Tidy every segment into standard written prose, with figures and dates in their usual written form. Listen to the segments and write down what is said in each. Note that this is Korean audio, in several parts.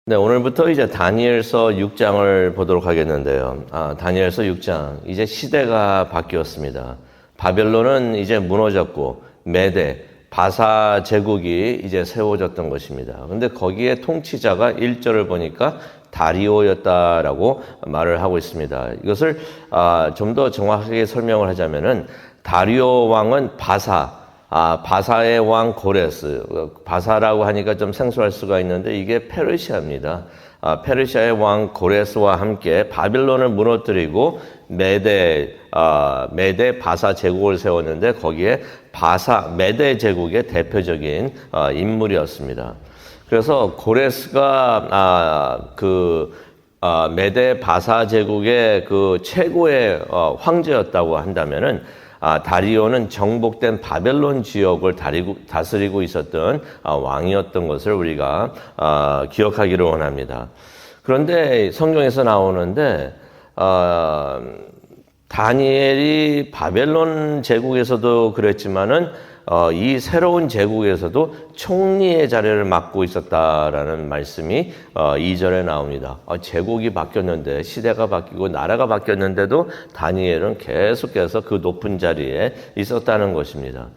네, 오늘부터 이제 다니엘서 6장을 보도록 하겠는데요. 다니엘서 6장. 이제 시대가 바뀌었습니다. 바벨론은 이제 무너졌고, 메대, 바사 제국이 이제 세워졌던 것입니다. 근데 거기에 통치자가 1절을 보니까 다리오였다라고 말을 하고 있습니다. 이것을 좀 더 정확하게 설명을 하자면은 다리오 왕은 바사의 왕 고레스, 바사라고 하니까 좀 생소할 수가 있는데 이게 페르시아입니다. 페르시아의 왕 고레스와 함께 바빌론을 무너뜨리고 메대 바사 제국을 세웠는데 거기에 메대 제국의 대표적인 인물이었습니다. 그래서 고레스가 메대 바사 제국의 그 최고의 황제였다고 한다면은 다리오는 정복된 바벨론 지역을 다스리고 있었던 왕이었던 것을 우리가 기억하기를 원합니다. 그런데 성경에서 나오는데 다니엘이 바벨론 제국에서도 그랬지만은 이 새로운 제국에서도 총리의 자리를 맡고 있었다라는 말씀이 2절에 나옵니다. 제국이 바뀌었는데 시대가 바뀌고 나라가 바뀌었는데도 다니엘은 계속해서 그 높은 자리에 있었다는 것입니다.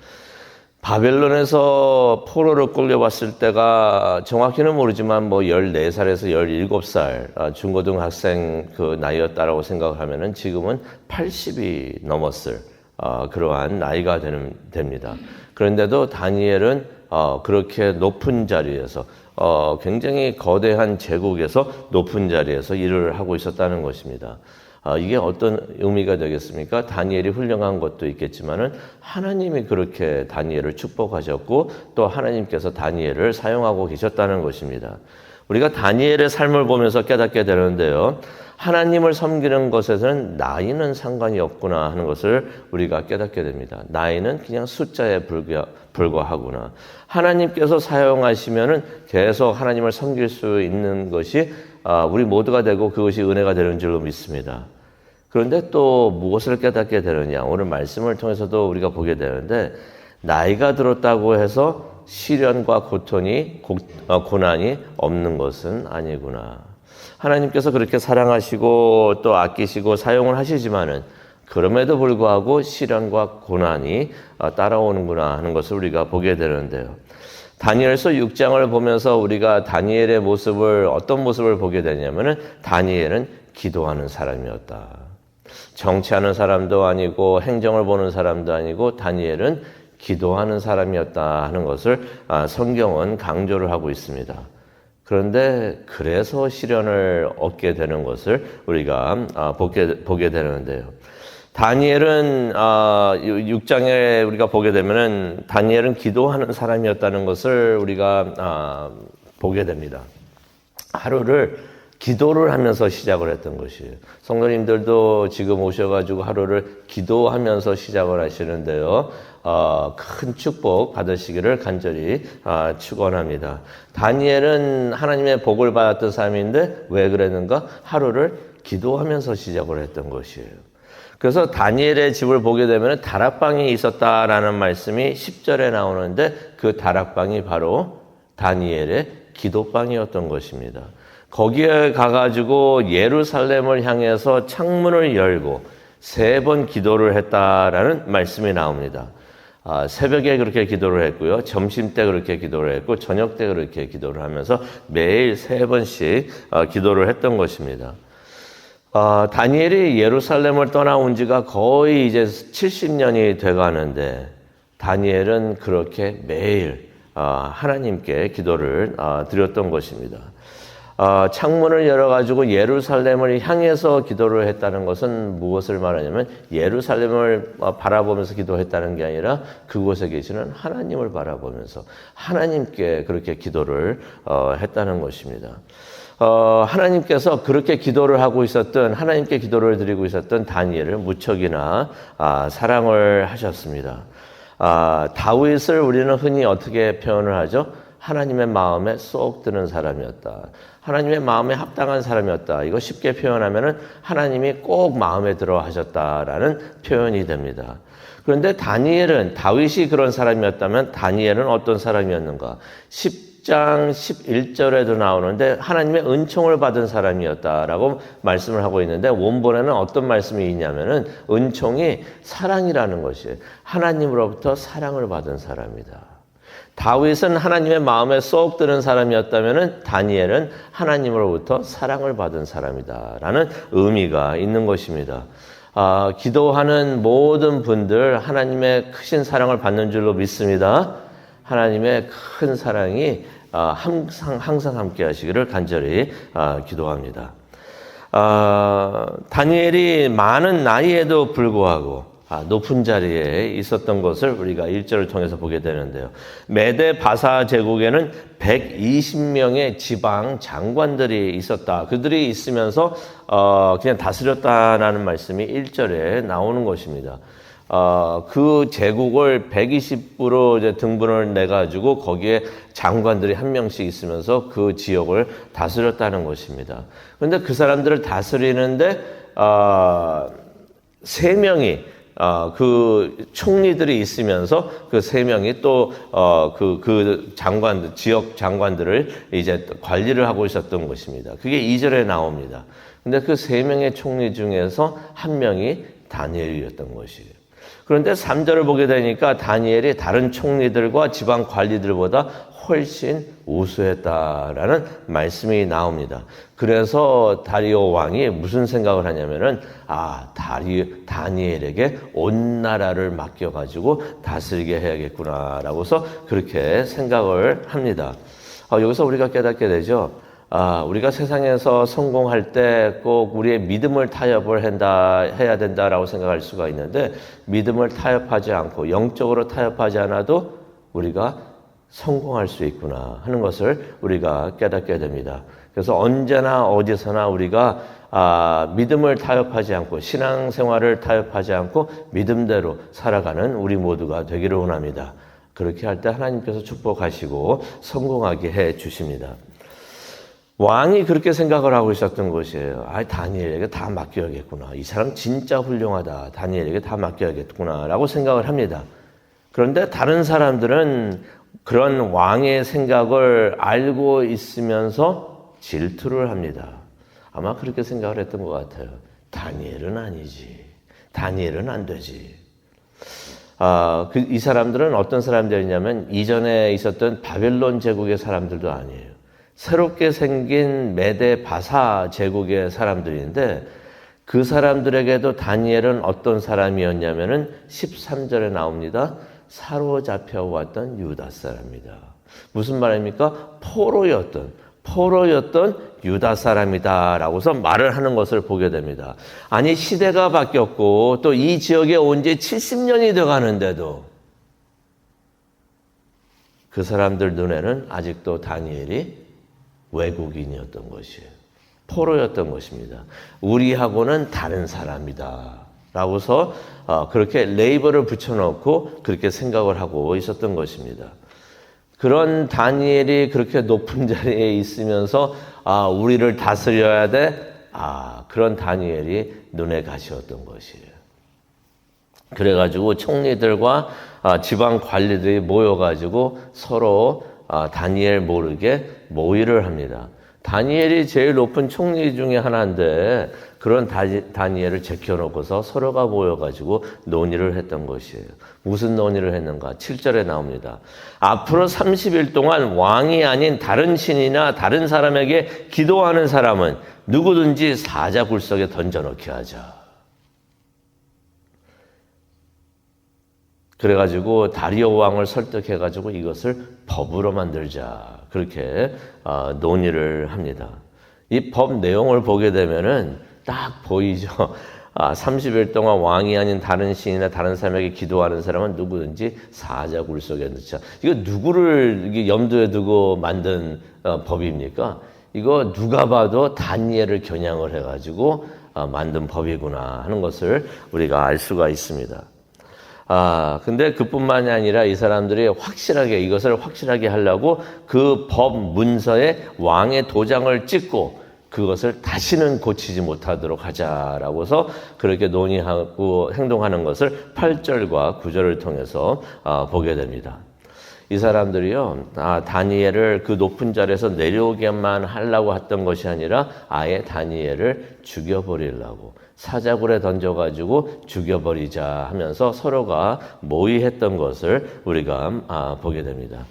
바벨론에서 포로를 끌려왔을 때가 정확히는 모르지만 14살에서 17살 중고등학생 그 나이였다라고 생각을 하면은 지금은 80이 넘었을 그러한 나이가 됩니다. 그런데도 다니엘은 그렇게 높은 자리에서 굉장히 거대한 제국에서 높은 자리에서 일을 하고 있었다는 것입니다. 이게 어떤 의미가 되겠습니까? 다니엘이 훌륭한 것도 있겠지만은 하나님이 그렇게 다니엘을 축복하셨고 또 하나님께서 다니엘을 사용하고 계셨다는 것입니다. 우리가 다니엘의 삶을 보면서 깨닫게 되는데요. 하나님을 섬기는 것에서는 나이는 상관이 없구나 하는 것을 우리가 깨닫게 됩니다. 나이는 그냥 숫자에 불과하구나. 하나님께서 사용하시면은 계속 하나님을 섬길 수 있는 것이 우리 모두가 되고 그것이 은혜가 되는 줄로 믿습니다. 그런데 또 무엇을 깨닫게 되느냐. 오늘 말씀을 통해서도 우리가 보게 되는데 나이가 들었다고 해서 시련과 고난이 없는 것은 아니구나. 하나님께서 그렇게 사랑하시고 또 아끼시고 사용을 하시지만은 그럼에도 불구하고 시련과 고난이 따라오는구나 하는 것을 우리가 보게 되는데요. 다니엘서 6장을 보면서 우리가 다니엘의 모습을 어떤 모습을 보게 되냐면은 다니엘은 기도하는 사람이었다. 정치하는 사람도 아니고 행정을 보는 사람도 아니고 다니엘은 기도하는 사람이었다 하는 것을 성경은 강조를 하고 있습니다. 그런데 그래서 시련을 얻게 되는 것을 우리가 보게 되는데요. 다니엘은 6장에 우리가 보게 되면은 다니엘은 기도하는 사람이었다는 것을 우리가 보게 됩니다. 하루를 기도를 하면서 시작을 했던 것이에요. 성도님들도 지금 오셔가지고 하루를 기도하면서 시작을 하시는데요. 큰 축복 받으시기를 간절히 축원합니다. 다니엘은 하나님의 복을 받았던 사람인데 왜 그랬는가? 하루를 기도하면서 시작을 했던 것이에요. 그래서 다니엘의 집을 보게 되면 다락방이 있었다라는 말씀이 10절에 나오는데 그 다락방이 바로 다니엘의 기도방이었던 것입니다. 거기에 가가지고 예루살렘을 향해서 창문을 열고 3번 기도를 했다라는 말씀이 나옵니다. 새벽에 그렇게 기도를 했고요. 점심 때 그렇게 기도를 했고 저녁 때 그렇게 기도를 하면서 매일 3번씩 기도를 했던 것입니다. 다니엘이 예루살렘을 떠나온 지가 거의 이제 70년이 돼가는데 다니엘은 그렇게 매일 하나님께 기도를 드렸던 것입니다. 창문을 열어가지고 예루살렘을 향해서 기도를 했다는 것은 무엇을 말하냐면 예루살렘을 바라보면서 기도했다는 게 아니라 그곳에 계시는 하나님을 바라보면서 하나님께 그렇게 기도를 했다는 것입니다. 하나님께서 그렇게 기도를 하고 있었던 하나님께 기도를 드리고 있었던 다니엘을 무척이나 사랑을 하셨습니다. 다윗을 우리는 흔히 어떻게 표현을 하죠? 하나님의 마음에 쏙 드는 사람이었다. 하나님의 마음에 합당한 사람이었다. 이거 쉽게 표현하면은 하나님이 꼭 마음에 들어 하셨다라는 표현이 됩니다. 그런데 다니엘은, 다윗이 그런 사람이었다면 다니엘은 어떤 사람이었는가? 10장 11절에도 나오는데 하나님의 은총을 받은 사람이었다라고 말씀을 하고 있는데, 원본에는 어떤 말씀이 있냐면은 은총이 사랑이라는 것이에요. 하나님으로부터 사랑을 받은 사람이다. 다윗은 하나님의 마음에 쏙 드는 사람이었다면은 다니엘은 하나님으로부터 사랑을 받은 사람이다라는 의미가 있는 것입니다. 기도하는 모든 분들 하나님의 크신 사랑을 받는 줄로 믿습니다. 하나님의 큰 사랑이 항상 함께 하시기를 간절히 기도합니다. 다니엘이 많은 나이에도 불구하고 높은 자리에 있었던 것을 우리가 1절을 통해서 보게 되는데요. 메데 바사 제국에는 120명의 지방 장관들이 있었다. 그들이 있으면서 그냥 다스렸다라는 말씀이 1절에 나오는 것입니다. 그 제국을 120부로 이제 등분을 내가지고 거기에 장관들이 한 명씩 있으면서 그 지역을 다스렸다는 것입니다. 그런데 그 사람들을 다스리는데 3명이 그 총리들이 있으면서 그 3명이 또 그 장관들, 지역 장관들을 이제 관리를 하고 있었던 것입니다. 그게 2절에 나옵니다. 근데 그 3명의 총리 중에서 한 명이 다니엘이었던 것이에요. 그런데 3절을 보게 되니까 다니엘이 다른 총리들과 지방 관리들보다 훨씬 우수했다라는 말씀이 나옵니다. 그래서 다리오 왕이 무슨 생각을 하냐면은 다니엘에게 온 나라를 맡겨가지고 다스리게 해야겠구나라고서 그렇게 생각을 합니다. 여기서 우리가 깨닫게 되죠. 우리가 세상에서 성공할 때 꼭 우리의 믿음을 타협을 해야 된다라고 생각할 수가 있는데, 믿음을 타협하지 않고 영적으로 타협하지 않아도 우리가 성공할 수 있구나 하는 것을 우리가 깨닫게 됩니다. 그래서 언제나 어디서나 우리가 믿음을 타협하지 않고 신앙생활을 타협하지 않고 믿음대로 살아가는 우리 모두가 되기를 원합니다. 그렇게 할 때 하나님께서 축복하시고 성공하게 해 주십니다. 왕이 그렇게 생각을 하고 있었던 것이에요. 다니엘에게 다 맡겨야겠구나. 이 사람 진짜 훌륭하다. 다니엘에게 다 맡겨야겠구나 라고 생각을 합니다. 그런데 다른 사람들은 그런 왕의 생각을 알고 있으면서 질투를 합니다. 아마 그렇게 생각을 했던 것 같아요. 다니엘은 아니지. 다니엘은 안 되지. 이 사람들은 어떤 사람들이냐면 이전에 있었던 바벨론 제국의 사람들도 아니에요. 새롭게 생긴 메데 바사 제국의 사람들인데, 그 사람들에게도 다니엘은 어떤 사람이었냐면은 13절에 나옵니다. 사로잡혀 왔던 유다 사람이다. 무슨 말입니까? 포로였던 유다 사람이다라고서 말을 하는 것을 보게 됩니다. 아니, 시대가 바뀌었고 또 이 지역에 온 지 70년이 돼 가는데도 그 사람들 눈에는 아직도 다니엘이 외국인이었던 것이에요. 포로였던 것입니다. 우리하고는 다른 사람이다 라고서 그렇게 레이블을 붙여놓고 그렇게 생각을 하고 있었던 것입니다. 그런 다니엘이 그렇게 높은 자리에 있으면서 우리를 다스려야 돼? 그런 다니엘이 눈에 가시였던 것이에요. 그래가지고 총리들과 지방 관리들이 모여가지고 서로 다니엘 모르게 모의를 합니다. 다니엘이 제일 높은 총리 중에 하나인데 그런 다니엘을 제껴놓고서 서로가 모여가지고 논의를 했던 것이에요. 무슨 논의를 했는가? 7절에 나옵니다. 앞으로 30일 동안 왕이 아닌 다른 신이나 다른 사람에게 기도하는 사람은 누구든지 사자 굴속에 던져넣게 하자. 그래가지고 다리오 왕을 설득해가지고 이것을 법으로 만들자. 그렇게 논의를 합니다. 이 법 내용을 보게 되면은 딱 보이죠. 30일 동안 왕이 아닌 다른 신이나 다른 사람에게 기도하는 사람은 누구든지 사자 굴속에 넣자. 이거 누구를 염두에 두고 만든 법입니까? 이거 누가 봐도 다니엘을 겨냥을 해가지고 만든 법이구나 하는 것을 우리가 알 수가 있습니다. 근데 그뿐만이 아니라 이 사람들이 이것을 확실하게 하려고 그 법 문서에 왕의 도장을 찍고 그것을 다시는 고치지 못하도록 하자라고 해서 그렇게 논의하고 행동하는 것을 8절과 9절을 통해서 보게 됩니다. 이 사람들이요, 다니엘을 그 높은 자리에서 내려오게만 하려고 했던 것이 아니라 아예 다니엘을 죽여버리려고 사자굴에 던져가지고 죽여버리자 하면서 서로가 모의했던 것을 우리가 보게 됩니다.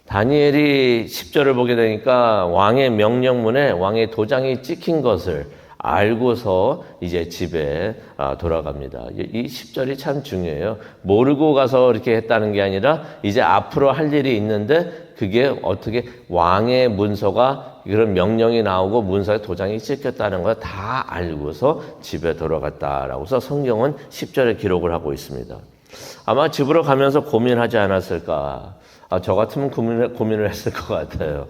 다니엘이 10절을 보게 되니까 왕의 명령문에 왕의 도장이 찍힌 것을 알고서 이제 집에 돌아갑니다. 이 10절이 참 중요해요. 모르고 가서 이렇게 했다는 게 아니라 이제 앞으로 할 일이 있는데 그게 어떻게 왕의 문서가 그런 명령이 나오고 문서에 도장이 찍혔다는 걸 다 알고서 집에 돌아갔다라고 해서 성경은 10절에 기록을 하고 있습니다. 아마 집으로 가면서 고민하지 않았을까. 저 같으면 고민을 했을 것 같아요.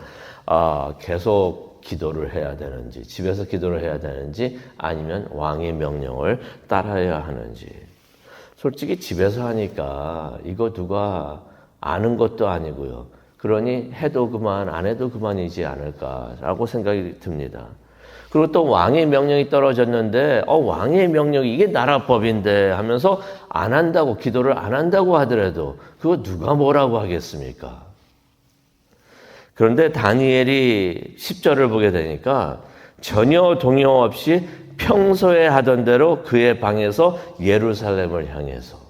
계속 기도를 해야 되는지, 집에서 기도를 해야 되는지, 아니면 왕의 명령을 따라야 하는지. 솔직히 집에서 하니까 이거 누가 아는 것도 아니고요. 그러니 해도 그만, 안 해도 그만이지 않을까라고 생각이 듭니다. 그리고 또 왕의 명령이 떨어졌는데, 왕의 명령이 이게 나라법인데 하면서 안 한다고, 기도를 안 한다고 하더라도 그거 누가 뭐라고 하겠습니까? 그런데 다니엘이 10절을 보게 되니까 전혀 동요 없이 평소에 하던 대로 그의 방에서 예루살렘을 향해서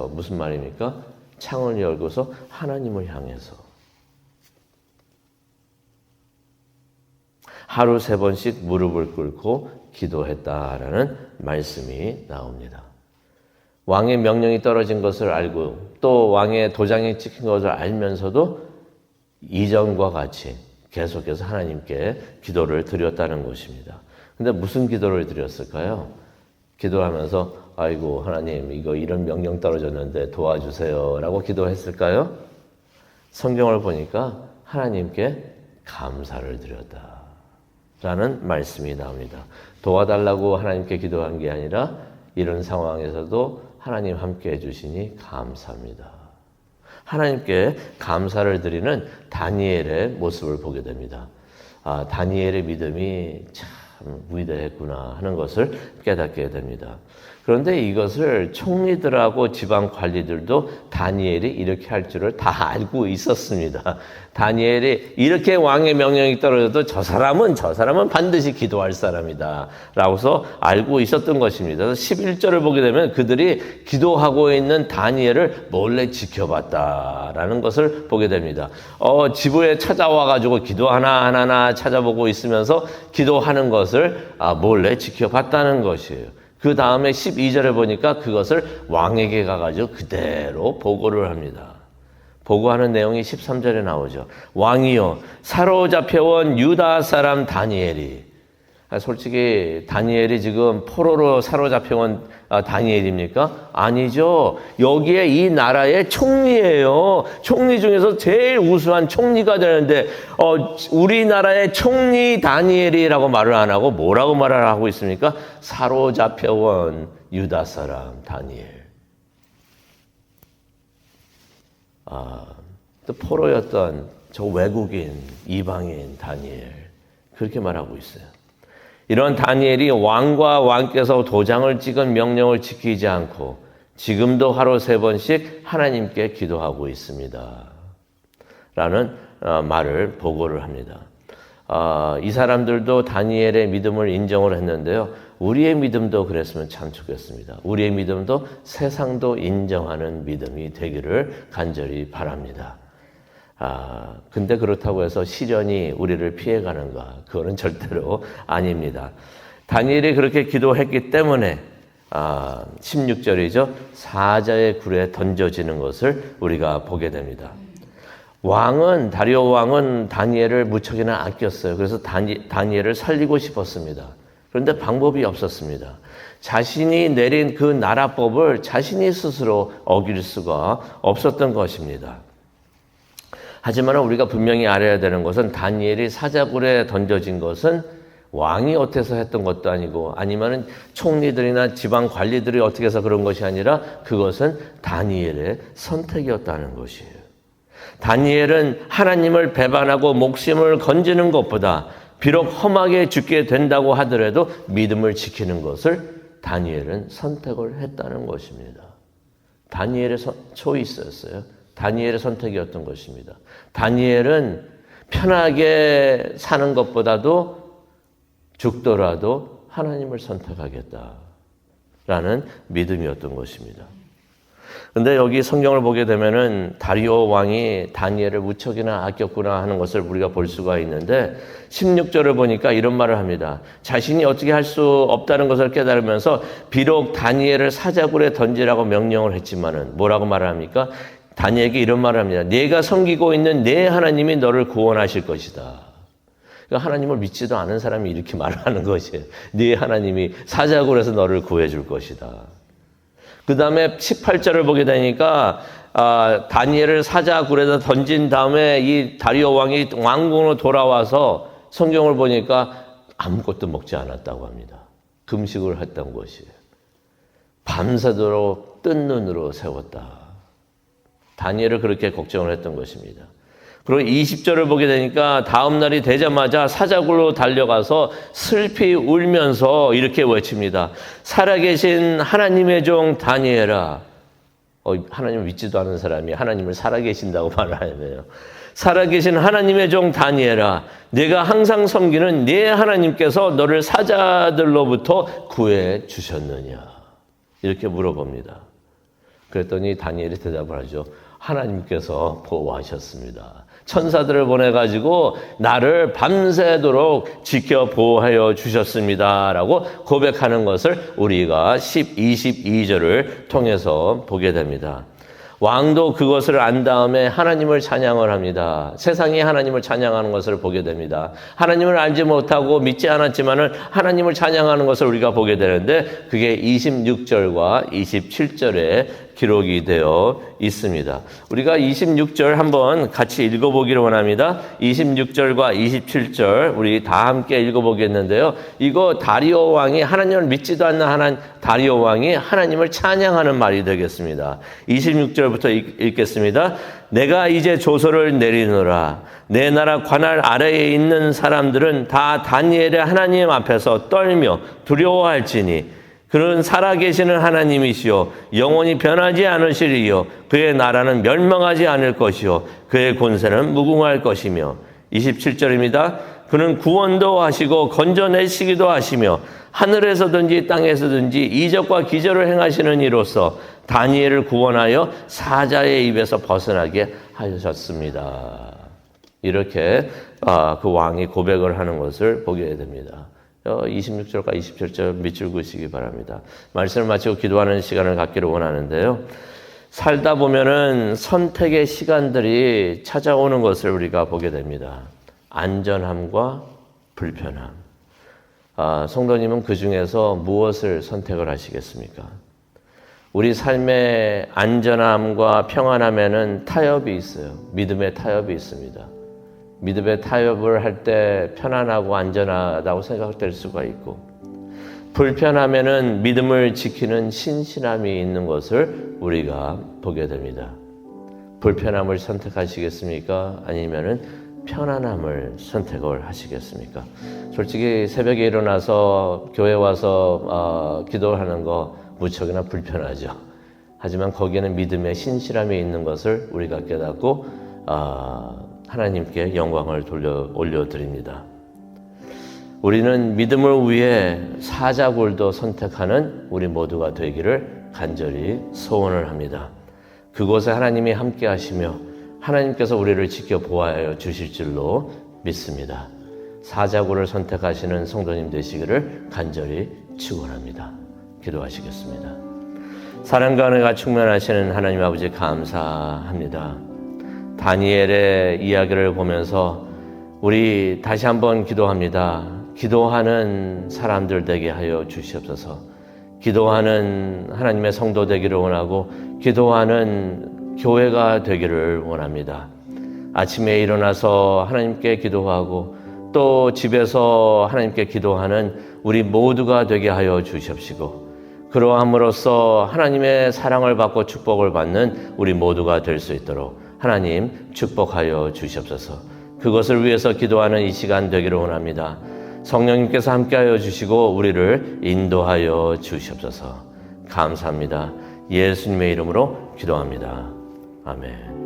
무슨 말입니까? 창을 열고서 하나님을 향해서 하루 3번씩 무릎을 꿇고 기도했다라는 말씀이 나옵니다. 왕의 명령이 떨어진 것을 알고 또 왕의 도장이 찍힌 것을 알면서도 이전과 같이 계속해서 하나님께 기도를 드렸다는 것입니다. 근데 무슨 기도를 드렸을까요? 기도하면서 아이고 하나님 이거 이런 명령 떨어졌는데 도와주세요 라고 기도했을까요? 성경을 보니까 하나님께 감사를 드렸다라는 말씀이 나옵니다. 도와달라고 하나님께 기도한 게 아니라 이런 상황에서도 하나님 함께 해주시니 감사합니다. 하나님께 감사를 드리는 다니엘의 모습을 보게 됩니다. 다니엘의 믿음이 참 위대했구나 하는 것을 깨닫게 됩니다. 그런데 이것을 총리들하고 지방 관리들도 다니엘이 이렇게 할 줄을 다 알고 있었습니다. 다니엘이 이렇게 왕의 명령이 떨어져도 저 사람은 반드시 기도할 사람이다 라고서 알고 있었던 것입니다. 그래서 11절을 보게 되면 그들이 기도하고 있는 다니엘을 몰래 지켜봤다라는 것을 보게 됩니다. 집에 찾아와가지고 기도 하나하나 찾아보고 있으면서 기도하는 것을 몰래 지켜봤다는 것이에요. 그 다음에 12절에 보니까 그것을 왕에게 가가지고 그대로 보고를 합니다. 보고하는 내용이 13절에 나오죠. 왕이요 사로잡혀온 유다 사람 다니엘이, 솔직히 다니엘이 지금 포로로 사로잡혀온 다니엘입니까? 아니죠. 여기에 이 나라의 총리예요. 총리 중에서 제일 우수한 총리가 되는데 우리나라의 총리 다니엘이라고 말을 안 하고 뭐라고 말을 하고 있습니까? 사로잡혀온 유다 사람 다니엘. 또 포로였던 저 외국인 이방인 다니엘 그렇게 말하고 있어요. 이런 다니엘이 왕과 왕께서 도장을 찍은 명령을 지키지 않고 지금도 하루 3번씩 하나님께 기도하고 있습니다. 라는 말을 보고를 합니다. 이 사람들도 다니엘의 믿음을 인정을 했는데요. 우리의 믿음도 그랬으면 참 좋겠습니다. 우리의 믿음도 세상도 인정하는 믿음이 되기를 간절히 바랍니다. 근데 그렇다고 해서 시련이 우리를 피해가는가? 그거는 절대로 아닙니다. 다니엘이 그렇게 기도했기 때문에 16절이죠. 사자의 굴에 던져지는 것을 우리가 보게 됩니다. 다리오 왕은 다니엘을 무척이나 아꼈어요. 그래서 다니엘을 살리고 싶었습니다. 그런데 방법이 없었습니다. 자신이 내린 그 나라법을 자신이 스스로 어길 수가 없었던 것입니다. 하지만 우리가 분명히 알아야 되는 것은 다니엘이 사자굴에 던져진 것은 왕이 어때서 했던 것도 아니고 아니면은 총리들이나 지방 관리들이 어떻게 해서 그런 것이 아니라 그것은 다니엘의 선택이었다는 것이에요. 다니엘은 하나님을 배반하고 목숨을 건지는 것보다 비록 험하게 죽게 된다고 하더라도 믿음을 지키는 것을 다니엘은 선택을 했다는 것입니다. 다니엘의 초이스였어요. 다니엘의 선택이었던 것입니다. 다니엘은 편하게 사는 것보다도 죽더라도 하나님을 선택하겠다라는 믿음이었던 것입니다. 근데 여기 성경을 보게 되면은 다리오 왕이 다니엘을 무척이나 아꼈구나 하는 것을 우리가 볼 수가 있는데 16절을 보니까 이런 말을 합니다. 자신이 어떻게 할 수 없다는 것을 깨달으면서 비록 다니엘을 사자굴에 던지라고 명령을 했지만은 뭐라고 말을 합니까? 다니엘에게 이런 말을 합니다. 네가 섬기고 있는 내 하나님이 너를 구원하실 것이다. 하나님을 믿지도 않은 사람이 이렇게 말을 하는 것이에요. 네 하나님이 사자굴에서 너를 구해줄 것이다. 그 다음에 18절을 보게 되니까 다니엘을 사자굴에서 던진 다음에 이 다리오 왕이 왕궁으로 돌아와서 성경을 보니까 아무것도 먹지 않았다고 합니다. 금식을 했던 것이에요. 밤새도록 뜬 눈으로 세웠다. 다니엘을 그렇게 걱정을 했던 것입니다. 그리고 20절을 보게 되니까 다음 날이 되자마자 사자굴로 달려가서 슬피 울면서 이렇게 외칩니다. 살아계신 하나님의 종 다니엘아. 하나님을 믿지도 않은 사람이 하나님을 살아계신다고 말을 하네요. 살아계신 하나님의 종 다니엘아. 내가 항상 섬기는 네 하나님께서 너를 사자들로부터 구해 주셨느냐. 이렇게 물어봅니다. 그랬더니 다니엘이 대답을 하죠. 하나님께서 보호하셨습니다. 천사들을 보내가지고 나를 밤새도록 지켜 보호하여 주셨습니다. 라고 고백하는 것을 우리가 22절을 통해서 보게 됩니다. 왕도 그것을 안 다음에 하나님을 찬양을 합니다. 세상이 하나님을 찬양하는 것을 보게 됩니다. 하나님을 알지 못하고 믿지 않았지만은 하나님을 찬양하는 것을 우리가 보게 되는데 그게 26절과 27절에 기록이 되어 있습니다. 우리가 26절 한번 같이 읽어보기를 원합니다. 26절과 27절 우리 다 함께 읽어보겠는데요. 이거 다리오 왕이 하나님을 믿지도 않는 다리오 왕이 하나님을 찬양하는 말이 되겠습니다. 26절부터 읽겠습니다. 내가 이제 조서를 내리노라. 내 나라 관할 아래에 있는 사람들은 다 다니엘의 하나님 앞에서 떨며 두려워할지니 그는 살아계시는 하나님이시요 영원히 변하지 않으시리요 그의 나라는 멸망하지 않을 것이요 그의 권세는 무궁할 것이며 27절입니다. 그는 구원도 하시고 건져내시기도 하시며 하늘에서든지 땅에서든지 이적과 기적을 행하시는 이로써 다니엘을 구원하여 사자의 입에서 벗어나게 하셨습니다. 이렇게 그 왕이 고백을 하는 것을 보게 됩니다. 26절과 27절 밑줄 그으시기 바랍니다. 말씀을 마치고 기도하는 시간을 갖기를 원하는데요. 살다 보면은 선택의 시간들이 찾아오는 것을 우리가 보게 됩니다. 안전함과 불편함. 성도님은 그 중에서 무엇을 선택을 하시겠습니까? 우리 삶의 안전함과 평안함에는 타협이 있어요. 믿음의 타협이 있습니다. 믿음의 타협을 할 때 편안하고 안전하다고 생각될 수가 있고 불편함에는 믿음을 지키는 신실함이 있는 것을 우리가 보게 됩니다. 불편함을 선택하시겠습니까? 아니면은 편안함을 선택을 하시겠습니까? 솔직히 새벽에 일어나서 교회 와서 기도하는 거 무척이나 불편하죠. 하지만 거기에는 믿음의 신실함이 있는 것을 우리가 깨닫고 하나님께 영광을 올려드립니다. 우리는 믿음을 위해 사자굴도 선택하는 우리 모두가 되기를 간절히 소원을 합니다. 그곳에 하나님이 함께 하시며 하나님께서 우리를 지켜 보호하여 주실 줄로 믿습니다. 사자굴을 선택하시는 성도님 되시기를 간절히 축원합니다. 기도하시겠습니다. 사랑과 은혜가 충만하시는 하나님 아버지 감사합니다. 다니엘의 이야기를 보면서 우리 다시 한번 기도합니다. 기도하는 사람들 되게 하여 주시옵소서. 기도하는 하나님의 성도 되기를 원하고 기도하는 교회가 되기를 원합니다. 아침에 일어나서 하나님께 기도하고 또 집에서 하나님께 기도하는 우리 모두가 되게 하여 주시옵시고, 그러함으로써 하나님의 사랑을 받고 축복을 받는 우리 모두가 될 수 있도록 하나님 축복하여 주시옵소서. 그것을 위해서 기도하는 이 시간 되기를 원합니다. 성령님께서 함께하여 주시고 우리를 인도하여 주시옵소서. 감사합니다. 예수님의 이름으로 기도합니다. 아멘.